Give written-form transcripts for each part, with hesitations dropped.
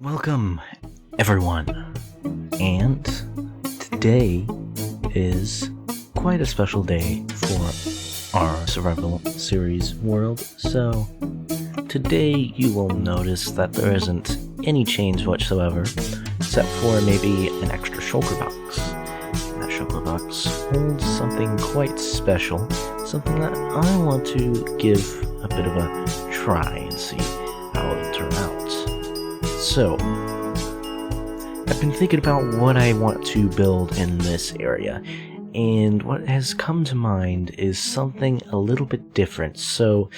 Welcome, everyone, and today is quite a special day for our survival series world. So today you will notice that there isn't any change whatsoever, except for maybe an extra shulker box. And that shulker box holds something quite special, something that I want to give a bit of a try and see how it'll turn out. So, I've been thinking about what I want to build in this area, and what has come to mind is something a little bit different. So,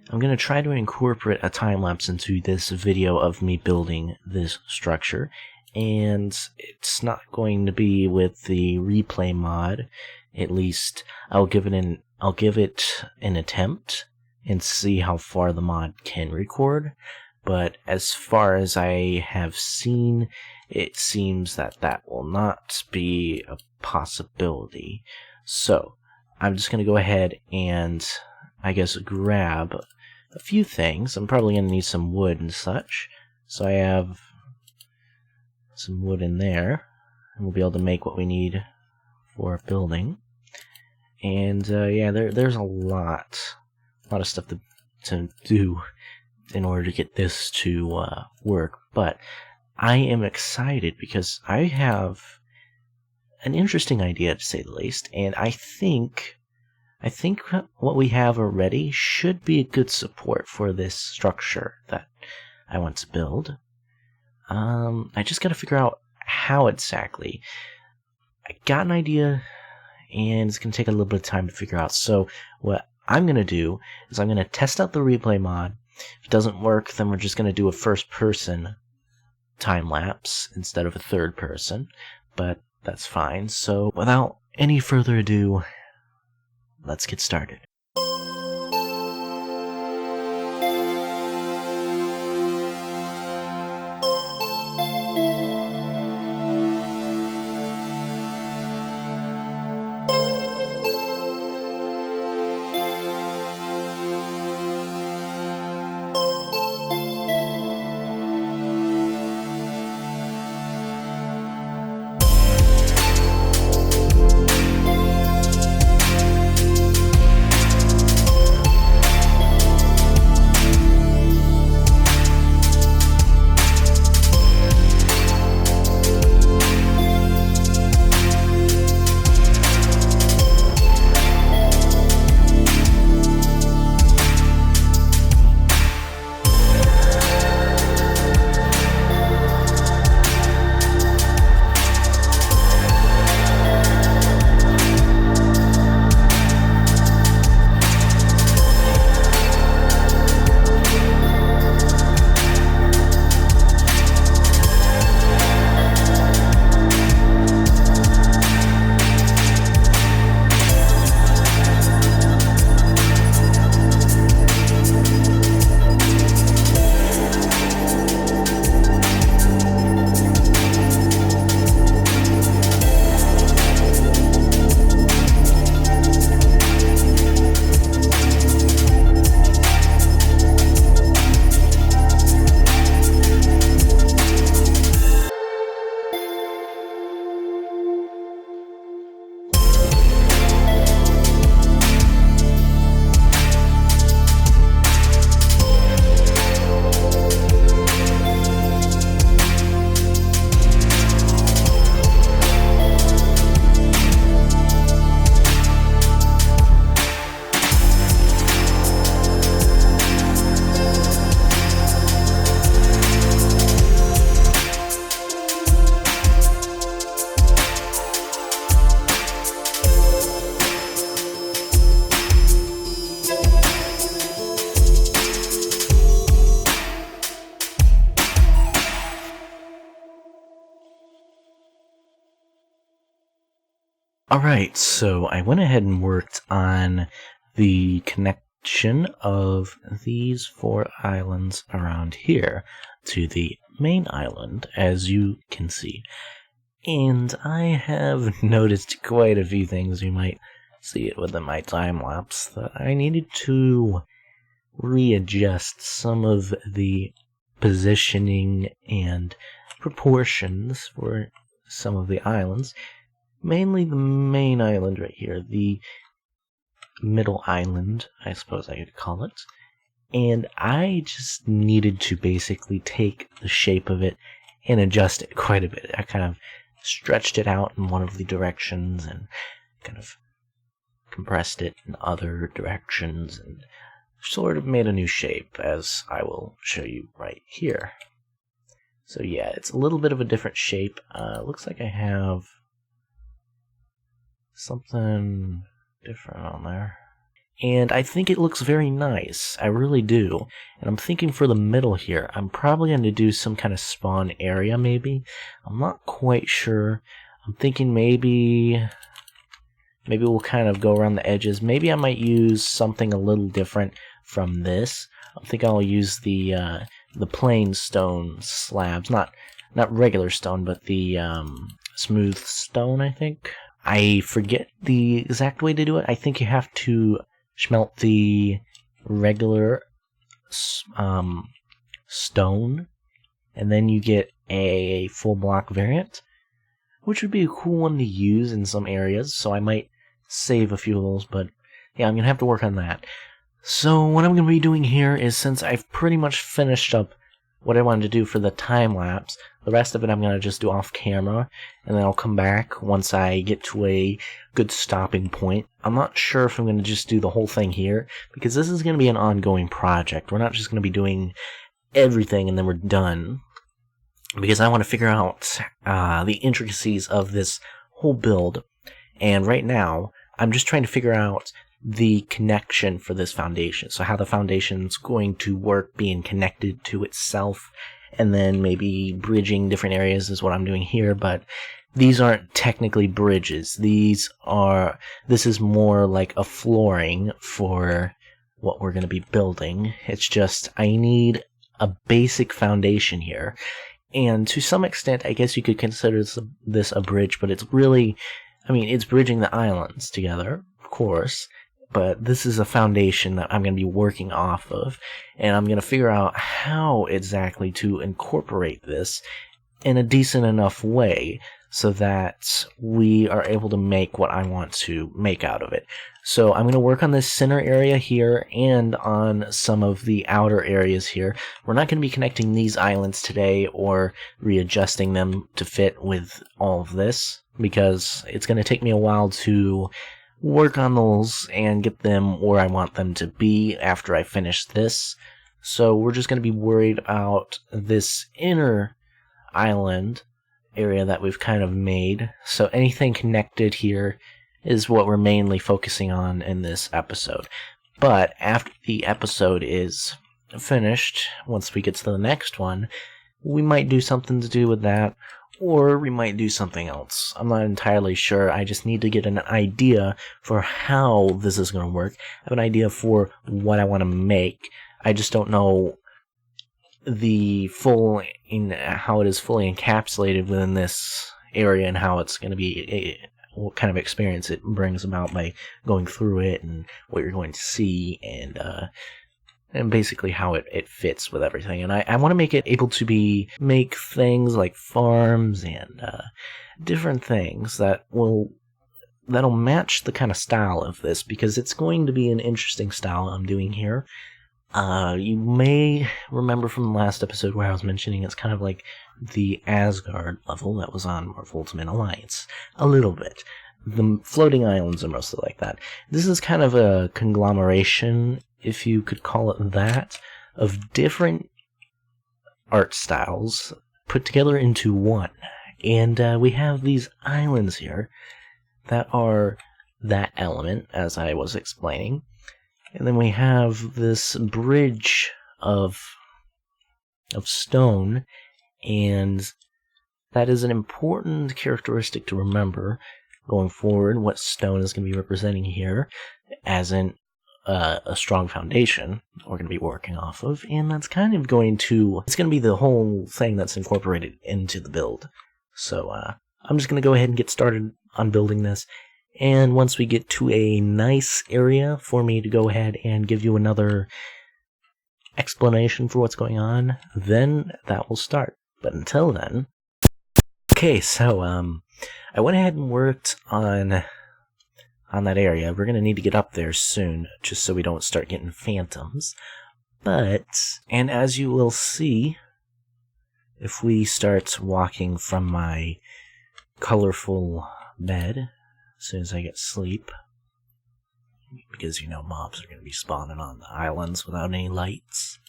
I'm going to try to incorporate a time-lapse into this video of me building this structure, and it's not going to be with the replay mod. At least, I'll give it an attempt and see how far the mod can record. But as far as I have seen, it seems that that will not be a possibility. So, I'm just going to go ahead and, I guess, grab a few things. I'm probably going to need some wood and such. So I have some wood in there, and we'll be able to make what we need for building. And, yeah, there's a lot of stuff to do in order to get this to work, but I am excited because I have an interesting idea, to say the least, and I think what we have already should be a good support for this structure that I want to build. I just gotta figure out how exactly. I got an idea, and it's gonna take a little bit of time to figure out. So what I'm gonna do is I'm gonna test out the replay mod. If it doesn't work, then we're just going to do a first-person time-lapse instead of a third-person, but that's fine. So, without any further ado, let's get started. Alright, so I went ahead and worked on the connection of these 4 islands around here to the main island, as you can see. And I have noticed quite a few things. You might see it within my time-lapse that I needed to readjust some of the positioning and proportions for some of the islands. Mainly the main island right here, the middle island, I suppose I could call it. And I just needed to basically take the shape of it and adjust it quite a bit. I kind of stretched it out in one of the directions and kind of compressed it in other directions and sort of made a new shape, as I will show you right here. So yeah, it's a little bit of a different shape. Looks like I have something different on there. And I think it looks very nice. I really do. And I'm thinking for the middle here, I'm probably going to do some kind of spawn area, maybe. I'm not quite sure. I'm thinking maybe we'll kind of go around the edges. Maybe I might use something a little different from this. I think I'll use the plain stone slabs. Not regular stone, but the smooth stone, I think. I forget the exact way to do it. I think you have to smelt the regular stone, and then you get a full block variant, which would be a cool one to use in some areas, so I might save a few of those, but yeah, I'm going to have to work on that. So what I'm going to be doing here is, since I've pretty much finished up what I wanted to do for the time-lapse, the rest of it I'm going to just do off-camera, and then I'll come back once I get to a good stopping point. I'm not sure if I'm going to just do the whole thing here, because this is going to be an ongoing project. We're not just going to be doing everything and then we're done, because I want to figure out the intricacies of this whole build. And right now, I'm just trying to figure out the connection for this foundation. So how the foundation's going to work being connected to itself, and then maybe bridging different areas is what I'm doing here, but these aren't technically bridges. This is more like a flooring for what we're going to be building. It's just, I need a basic foundation here. And to some extent, I guess you could consider this a bridge, but it's really, it's bridging the islands together, of course. But this is a foundation that I'm going to be working off of, and I'm going to figure out how exactly to incorporate this in a decent enough way so that we are able to make what I want to make out of it. So I'm going to work on this center area here and on some of the outer areas here. We're not going to be connecting these islands today or readjusting them to fit with all of this, because it's going to take me a while to work on those and get them where I want them to be after I finish this. So we're just going to be worried about this inner island area that we've kind of made. So anything connected here is what we're mainly focusing on in this episode. But after the episode is finished, once we get to the next one, we might do something to do with that, or we might do something else. I'm not entirely sure. I just need to get an idea for how this is going to work. I have an idea for what I want to make. I just don't know how it is fully encapsulated within this area and how it's going to be, what kind of experience it brings about by going through it, and what you're going to see, and basically how it fits with everything. And I want to make it able to make things like farms and different things that'll match the kind of style of this, because it's going to be an interesting style I'm doing here. You may remember from the last episode where I was mentioning it's kind of like the Asgard level that was on Marvel Ultimate Alliance. A little bit. The floating islands are mostly like that. This is kind of a conglomeration, if you could call it that, of different art styles put together into one. And we have these islands here that are that element, as I was explaining. And then we have this bridge of stone, and that is an important characteristic to remember going forward, what stone is going to be representing here, as in a strong foundation we're going to be working off of, and that's kind of it's going to be the whole thing that's incorporated into the build. So I'm just going to go ahead and get started on building this, and once we get to a nice area for me to go ahead and give you another explanation for what's going on, then that will start. But until then... Okay, so, I went ahead and worked on that area. We're gonna need to get up there soon, just so we don't start getting phantoms. And as you will see, if we start walking from my colorful bed, as soon as I get sleep, because, mobs are going to be spawning on the islands without any lights.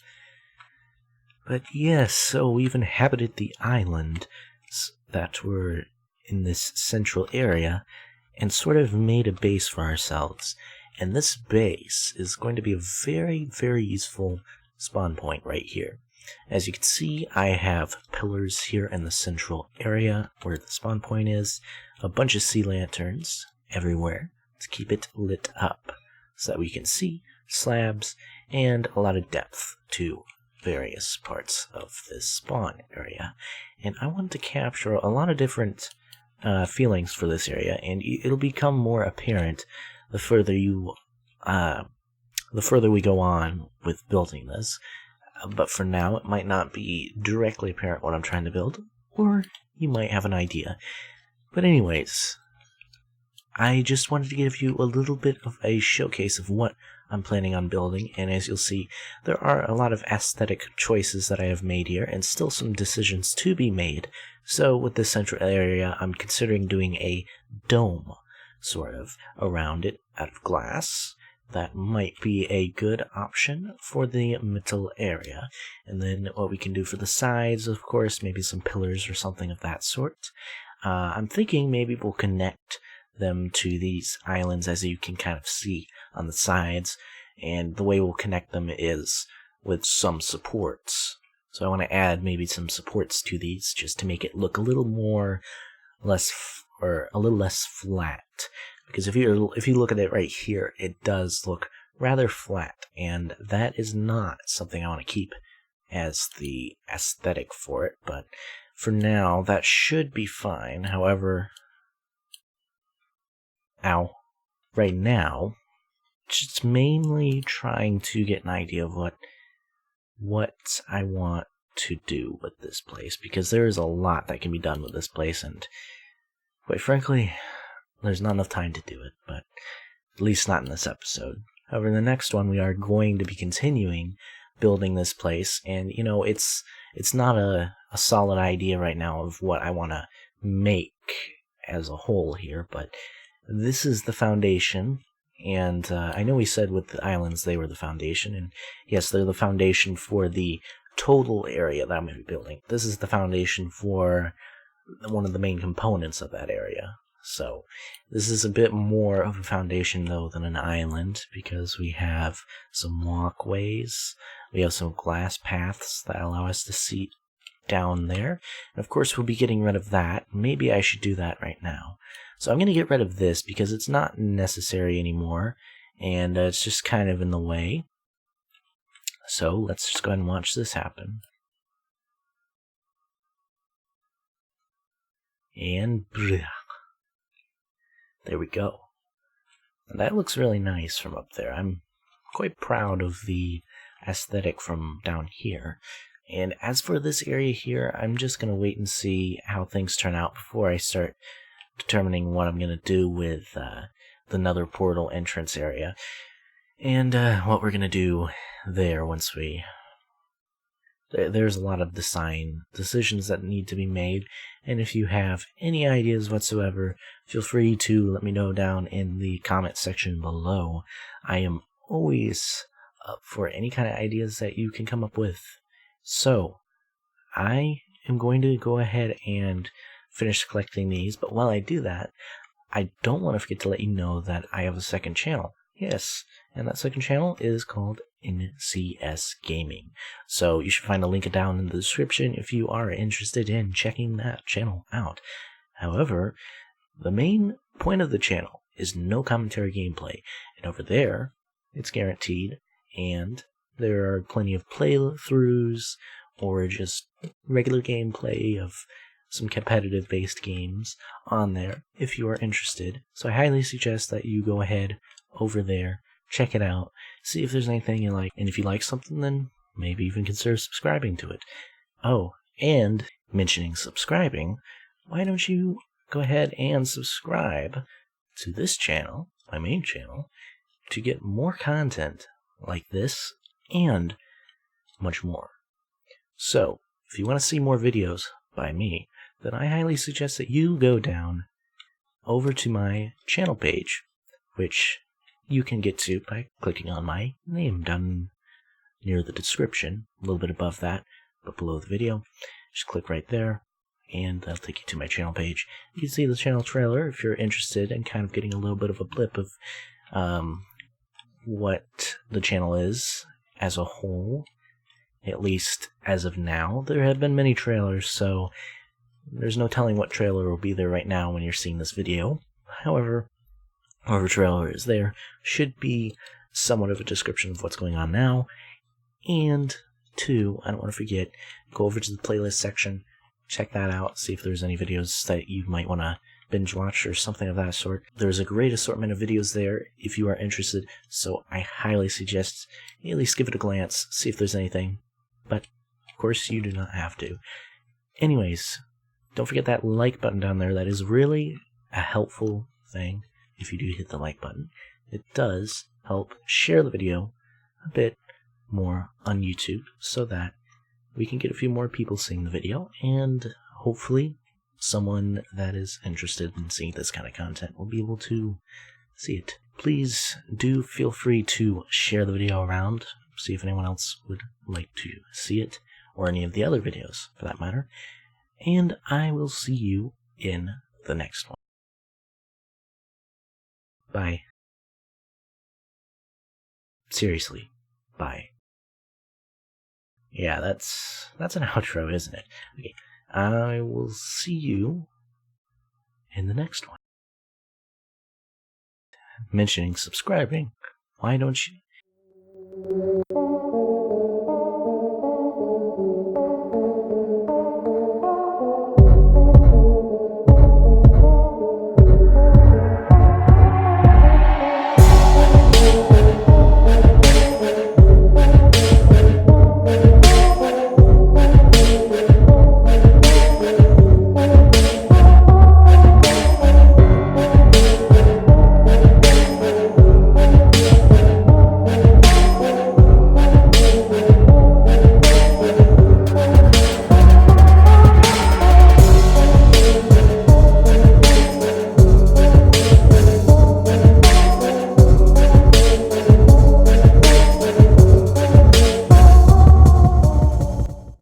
But yes, so we've inhabited the island that were in this central area and sort of made a base for ourselves. And this base is going to be a very, very useful spawn point right here. As you can see, I have pillars here in the central area where the spawn point is, a bunch of sea lanterns everywhere to keep it lit up so that we can see slabs and a lot of depth to various parts of this spawn area. And I want to capture a lot of different feelings for this area, and it'll become more apparent the further we go on with building this. But for now, it might not be directly apparent what I'm trying to build, or you might have an idea. But anyways, I just wanted to give you a little bit of a showcase of what I'm planning on building, and as you'll see, there are a lot of aesthetic choices that I have made here, and still some decisions to be made. So with this central area, I'm considering doing a dome, sort of, around it out of glass. That might be a good option for the middle area. And then what we can do for the sides, of course, maybe some pillars or something of that sort. I'm thinking maybe we'll connect them to these islands, as you can kind of see on the sides, and the way we'll connect them is with some supports. So I want to add maybe some supports to these just to make it look a little less flat. Because if you look at it right here, it does look rather flat, and that is not something I want to keep as the aesthetic for it. But for now, that should be fine. However, right now, just mainly trying to get an idea of what I want to do with this place, because there is a lot that can be done with this place, and quite frankly, there's not enough time to do it, but at least not in this episode. However, in the next one, we are going to be continuing building this place, and it's not a solid idea right now of what I want to make as a whole here, but this is the foundation. And I know we said with the islands they were the foundation, and yes, they're the foundation for the total area that I'm going to be building. This is the foundation for one of the main components of that area. So this is a bit more of a foundation, though, than an island, because we have some walkways, we have some glass paths that allow us to see down there, and of course we'll be getting rid of that. Maybe I should do that right now. So I'm going to get rid of this because it's not necessary anymore, and it's just kind of in the way. So let's just go ahead and watch this happen. And there we go. And that looks really nice from up there. I'm quite proud of the aesthetic from down here. And as for this area here, I'm just going to wait and see how things turn out before I start determining what I'm going to do with the nether portal entrance area. And what we're going to do there once we... There's a lot of design decisions that need to be made, and if you have any ideas whatsoever, feel free to let me know down in the comment section below. I am always up for any kind of ideas that you can come up with. So, I am going to go ahead and finish collecting these, but while I do that, I don't want to forget to let you know that I have a second channel. Yes, and that second channel is called NCS Gaming. So you should find a link down in the description if you are interested in checking that channel out. However, the main point of the channel is no commentary gameplay, and over there, it's guaranteed, and there are plenty of playthroughs or just regular gameplay of some competitive based games on there if you are interested. So I highly suggest that you go ahead over there, check it out, see if there's anything you like, and if you like something, then maybe even consider subscribing to it. Oh, and mentioning subscribing, why don't you go ahead and subscribe to this channel, my main channel, to get more content like this and much more. So, if you want to see more videos by me, then I highly suggest that you go down over to my channel page, which you can get to by clicking on my name down near the description, a little bit above that, but below the video. Just click right there, and that'll take you to my channel page. You can see the channel trailer if you're interested in kind of getting a little bit of a blip of what the channel is as a whole, at least as of now. There have been many trailers, so there's no telling what trailer will be there right now when you're seeing this video. However, whatever trailer is there should be somewhat of a description of what's going on now. And two, I don't want to forget, go over to the playlist section, check that out, see if there's any videos that you might want to binge watch or something of that sort. There's a great assortment of videos there if you are interested, so I highly suggest at least give it a glance, see if there's anything. But, of course, you do not have to. Anyways, don't forget that like button down there. That is really a helpful thing if you do hit the like button. It does help share the video a bit more on YouTube so that we can get a few more people seeing the video, and hopefully someone that is interested in seeing this kind of content will be able to see it. Please do feel free to share the video around, see if anyone else would like to see it, or any of the other videos for that matter. And I will see you in the next one. Bye. Seriously, bye. Yeah, that's an outro, isn't it? Okay, I will see you in the next one. Mentioning subscribing, why don't you...